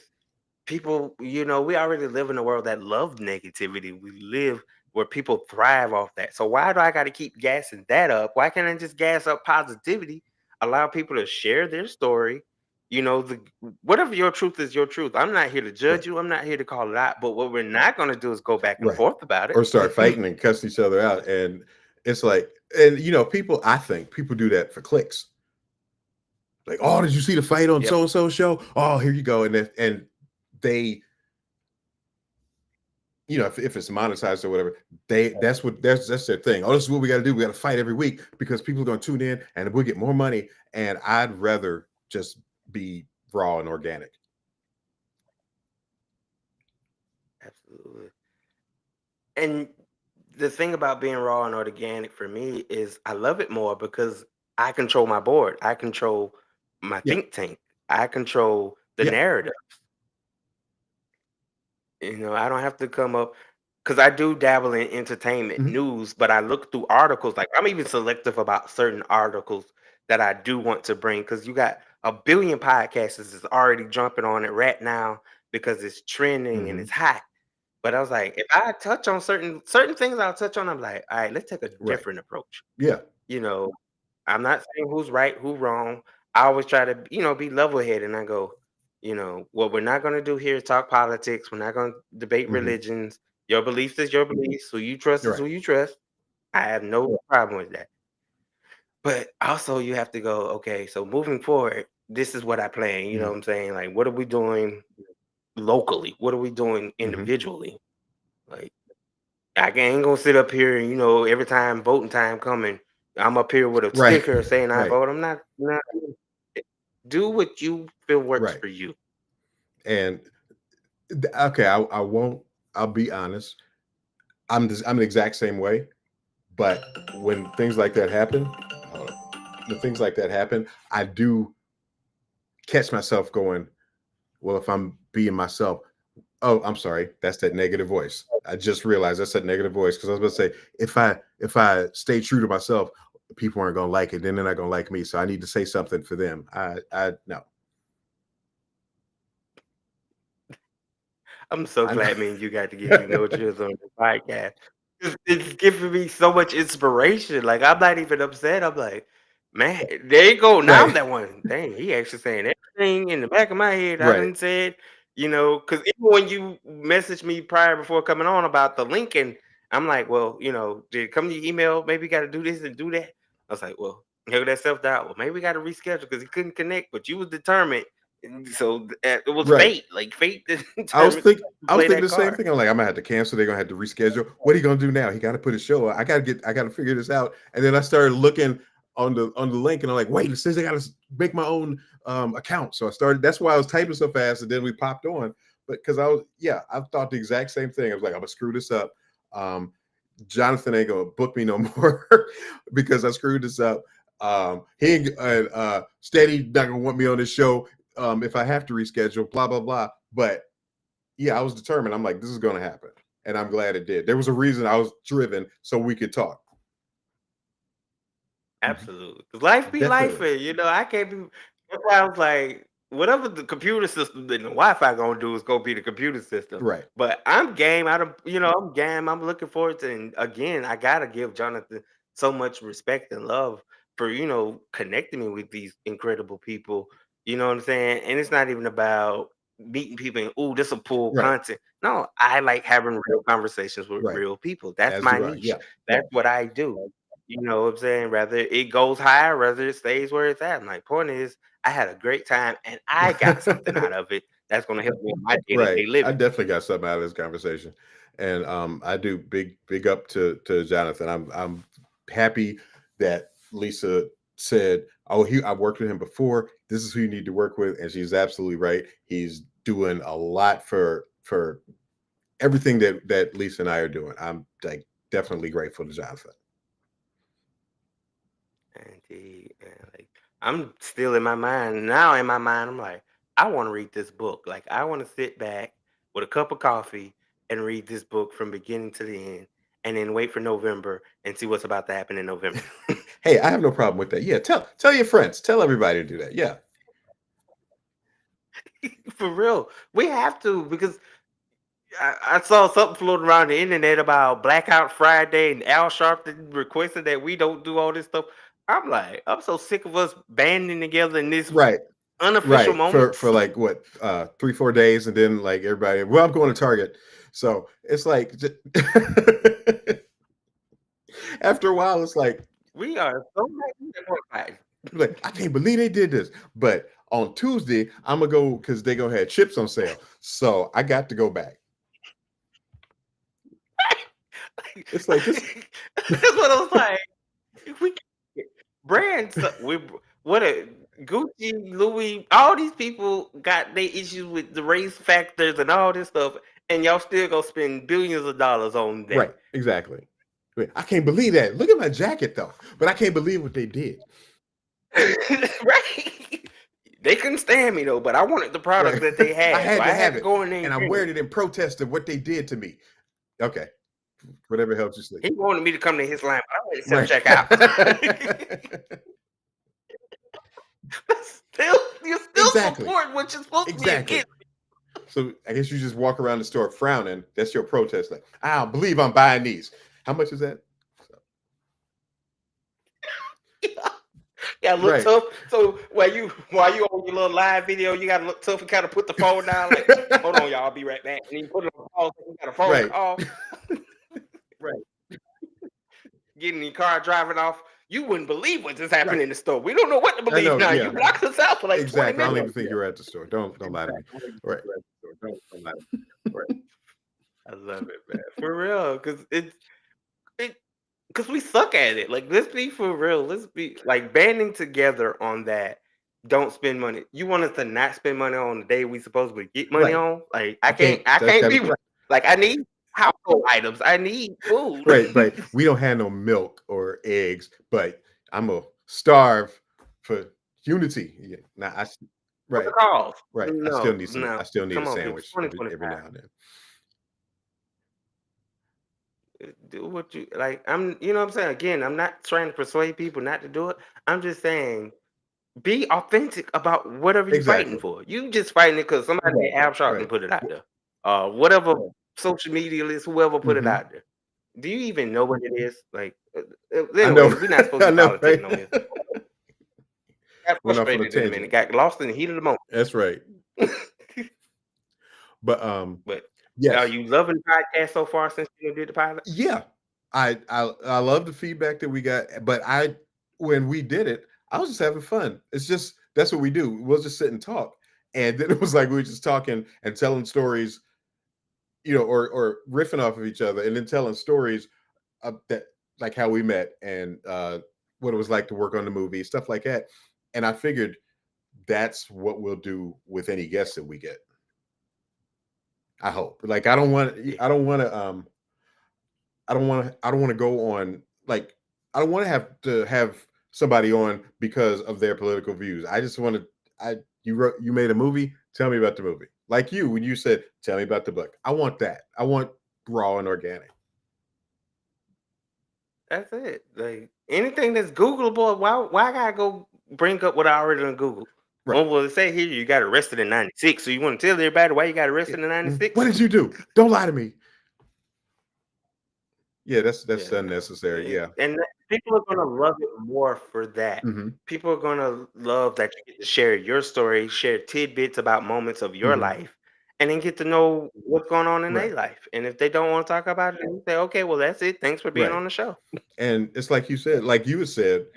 people, we already live in a world that love negativity. We live where people thrive off that. So why do I got to keep gassing that up? Why can't I just gas up positivity? Allow people to share their story. Whatever your truth is, your truth. I'm not here to Right, judge you. I'm not here to call it out. But what we're not going to do is go back and right. forth about it. Or start fighting and cuss each other out. And it's like, and people, I think people do that for clicks. Like, oh, did you see the fight on Yep. so and so show? Oh, here you go. And they, if it's monetized or whatever, that's their thing. Oh, this is what we got to do. We got to fight every week because people are going to tune in and we'll get more money. And I'd rather just be raw and organic. Absolutely. And the thing about being raw and organic for me is I love it more because I control my board. I control my Yeah, think tank. I control the yeah. narrative. I don't have to come up because I do dabble in entertainment Mhm, news, but I look through articles. Like I'm even selective about certain articles that I do want to bring because you got a billion podcasts is already jumping on it right now because it's trending and mhm. it's hot. But I was like, if I touch on certain things I'll touch on, I'm like, all right, let's take a Right. different approach. Yeah. You know, I'm not saying who's right, who wrong. I always try to, be level headed and I go, what we're not gonna do here is talk politics. We're not gonna debate Mhm. religions. Your beliefs is your beliefs. Who you trust is Right. who you trust. I have no problem with that. But also you have to go, okay, so moving forward, this is what I plan. You know Mhm. what I'm saying? Like, what are we doing locally? What are we doing Mhm. individually? Like, ain't gonna sit up here and every time voting time coming, I'm up here with a Right. sticker saying I Right. vote. I'm not do what you feel works Right. for you. And okay, I won't. I'll be honest. I'm the exact same way. But when things like that happen, when things like that happen, I do catch myself going, well, if I'm being myself, oh, I'm sorry, that's that negative voice. I just realized that's that negative voice because I was going to say if I stay true to myself, people aren't going to like it. Then they're not going to like me. So I need to say something for them. I no. I'm so I know. glad me and you got to get No Chill on the podcast. It's giving me so much inspiration. Like I'm not even upset. I'm like, man, there you go. Now I'm Right. that one. Dang, he actually saying everything in the back of my head. I Right. done said, because even when you messaged me prior before coming on about the link, and I'm like, well, did it come to your email? Maybe you got to do this and do that. I was like, well, here that self doubt. Well, maybe we got to reschedule because he couldn't connect, but you was determined. And so it was Right. fate. Like fate I was determined think to I was play thinking that the same card. thing. I'm like, I'm gonna have to cancel. They're gonna have to reschedule. What are you gonna do now? He got to put a show. I gotta figure this out. And then I started looking on the link, and I'm like, wait, it says I gotta make my own account. So I started. That's why I was typing so fast, and then we popped on. But because I thought the exact same thing. I was like, I'm gonna screw this up. Um, Jonathan ain't gonna book me no more because I screwed this up. He ain't Steady not gonna want me on this show if I have to reschedule. Blah blah blah. But yeah, I was determined. I'm like, this is going to happen. And I'm glad it did. There was a reason I was driven so we could talk. Mhm. Absolutely, because life be life, Definitely. and I can't be. That's why I was like, whatever the computer system and the Wi-Fi gonna do is gonna be the computer system. Right. But I'm game. I'm game. I'm looking forward to. And again, I gotta give Jonathan so much respect and love for connecting me with these incredible people. You know what I'm saying? And it's not even about meeting people and this will pull Right. content. No, I like having real conversations with Right. real people. That's As my do I. niche. Yeah. That's what I do. You know what I'm saying? Rather it goes higher, rather it stays where it's at. My point is, I had a great time and I got something out of it that's going to help me in my day to Right. day I living. definitely got something out of this conversation. And I do big up to Jonathan. I'm happy that Lisa said, "Oh, I worked with him before. This is who you need to work with." And she's absolutely right. He's doing a lot for everything that Lisa and I are doing. I'm like definitely grateful to Jonathan. And like I'm still in my mind now. In my mind, I'm like, I want to read this book. Like I want to sit back with a cup of coffee and read this book from beginning to the end, and then wait for November and see what's about to happen in November. Hey, I have no problem with that. Yeah, tell your friends, tell everybody to do that. Yeah, For real, we have to because I saw something floating around the internet about Blackout Friday and Al Sharpton requesting that we don't do all this stuff. I'm like, I'm so sick of us banding together in this right, unofficial right. For moments. like what 3 4 days, and then like everybody. Well, I'm going to Target, so it's like after a while, it's We are so magnified. like I can't believe they did this. But on Tuesday, I'm gonna go because they gonna have chips on sale, so I got to go back. It's like this. That's what I was like. We brands, we what a Gucci, Louis, all these people got their issues with the race factors and all this stuff, and y'all still gonna spend billions of dollars on that. Right, exactly. Wait, I can't believe that. Look at my jacket though, but I can't believe what they did. Right? They couldn't stand me though, but I wanted the product Right, that they I had, so had I to had have to it, go in there and and I'm get it. wearing it in protest of what they did to me. Okay, whatever helps you sleep. He wanted me to come to his line, but I went to self Right. checkout. You're still Exactly. supporting what you're supposed to be Exactly. against. So I guess you just walk around the store frowning. That's your protest. Like, I don't believe I'm buying these. How much is that? Yeah, look Right. tough. So while you on your little live video, you gotta look tough and kind of put the phone down. Like, hold on, y'all, I'll be right back. And then you put it on pause. You got a phone Right. call. Right. Getting in your car, driving off. you wouldn't believe what just happened Right. in the store. We don't know what to I believe know, now. yeah. You blocked us out for like 20 Exactly. I don't even minutes. think you were at the store. Don't lie to me. Right. I love it, man. For real, because because we suck at it. Like, let's be for real. Let's be like banding together on that. Don't spend money. You want us to not spend money on the day we supposedly get money Right. on? Like, You can't. I That's can't gotta be be right. like, I need household items. I need food. Right. We don't have no milk or eggs, but I'm gonna starve for unity. Yeah. Now What's right. the cost? Right. I No, still need no. I still need Come a on, people. sandwich every 2025. now and then. Do what you like. You know what I'm saying? Again, I'm not trying to persuade people not to do it. I'm just saying be authentic about whatever you're fighting Exactly. for. You just fighting it because somebody Al Sharpton Right. put it out there. Whatever social media list, whoever put it Mhm. out there. Do you even know what it is? Like, I know. anyway, we're not supposed to I be know, right? politicking on this. Got Went off on a frustrated in a minute, tangent. got lost in the heat of the moment. That's right. But But are yes. you loving the podcast so far since you did the pilot? Yeah. I love the feedback that we got, but when we did it, I was just having fun. It's just that's what we do. We'll just sit and talk. And then it was like we were just talking and telling stories, or riffing off of each other and then telling stories that like how we met and what it was like to work on the movie, stuff like that. And I figured that's what we'll do with any guests that we get. I hope. Like I don't want to go on like I don't want to have somebody on because of their political views. I just want to you made a movie, tell me about the movie. Like you when you said tell me about the book. I want that. I want raw and organic. That's it. Like anything that's Googleable, why I gotta go bring up what I already done Google? Right. Oh, well, it say here you got arrested in 96. So you want to tell everybody why you got arrested in 96? What did you do? Don't lie to me. Yeah, that's Yeah. unnecessary. Yeah. And people are gonna love it more for that. Mhm. People are gonna love that you get to share your story, share tidbits about moments of your Mhm. life, and then get to know what's going on in their Right. life. And if they don't want to talk about it, then you say, okay, well, that's it. Thanks for being Right. on the show. And it's like you said,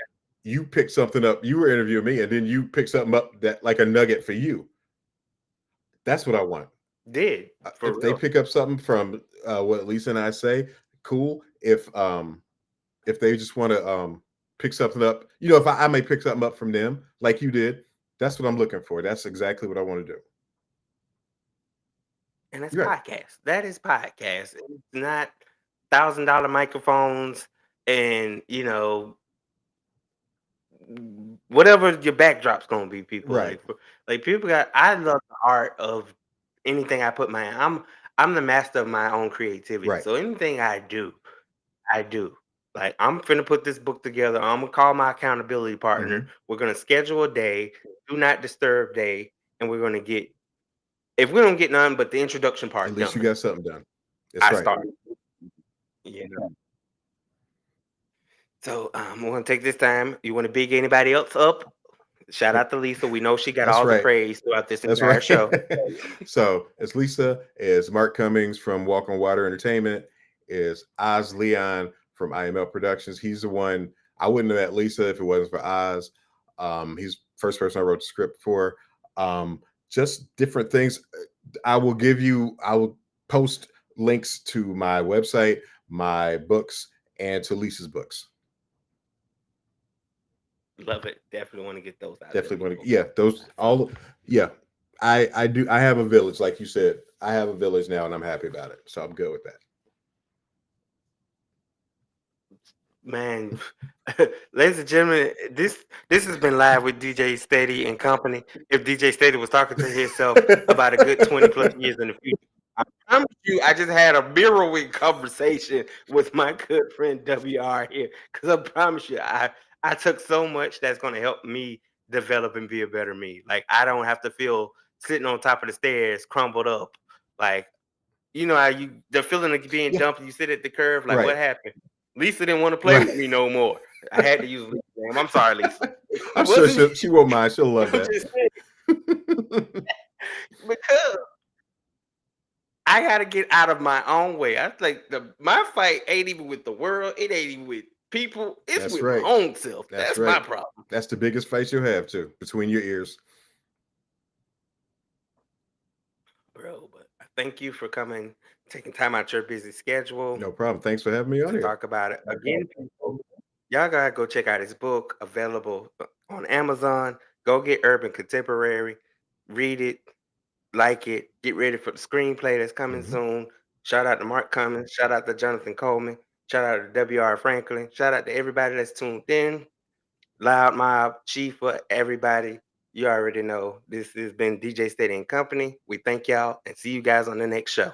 you picked something up. You were interviewing me, and then you picked something up that like a nugget for you. That's what I want. Did for If they real. pick up something from what Lisa and I say, cool. If they just want to pick something up, if I may pick something up from them, like you did, that's what I'm looking for. That's exactly what I want to do. And that's You're right. podcast. That is podcast. It's not $1,000 microphones and whatever your backdrop's gonna be. People Right. like people got. I love the art of anything I put my. I'm the master of my own creativity. Right. So anything I do. Like I'm finna put this book together. I'm gonna call my accountability partner. Mhm. We're gonna schedule a day, do not disturb day, and we're gonna get. If we don't get none, but the introduction part At least done. you got something done. That's I right. started. So we're gonna take this time. You want to big anybody else up? Shout out to Lisa. We know she got That's all the right. praise throughout this That's entire right. show. So it's Lisa, is Mark Cummings from Walk on Water Entertainment, is Oz Leon from IML Productions. He's the one. I wouldn't have met Lisa if it wasn't for Oz. He's the first person I wrote the script for. Just different things. I will post links to my website, my books, and to Lisa's books. Love it. Definitely want to get those out. Definitely want to. Yeah, those all. Yeah, I do. I have a village, like you said. I have a village now, and I'm happy about it. So I'm good with that. Man, ladies and gentlemen, this has been live with DJ Steady and company. If DJ Steady was talking to himself about a good 20 plus years in the future, I promise you, I just had a mirroring conversation with my good friend WR here. Because I promise you, I took so much that's going to help me develop and be a better me. Like I don't have to feel sitting on top of the stairs, crumbled up. Like how the feeling of being dumped. You sit at the curve. Like what happened? Lisa didn't want to play with me no more. I had to use Lisa's name. I'm sorry, Lisa. I'm sure she won't mind. She'll love that. Because I got to get out of my own way. I like my fight ain't even with the world. It ain't even with people. It's That's with right. my own self. That's That's my right. problem, That's the biggest fight you'll have too, between your ears. bro. But I thank you for coming, taking time out your busy schedule No problem. Thanks for having me on to here. talk about it. Again, people, y'all gotta go check out his book, available on Amazon. Go get Urban Contemporary, read it, like it, get ready for the screenplay that's coming Mhm. soon. Shout out to Mark Cummins, shout out to Jonathan Coleman, shout out to W.R. Franklin, shout out to everybody that's tuned in. Loud Mob, Chief, for everybody. You already know this has been DJ Steady and Company. We thank y'all and see you guys on the next show.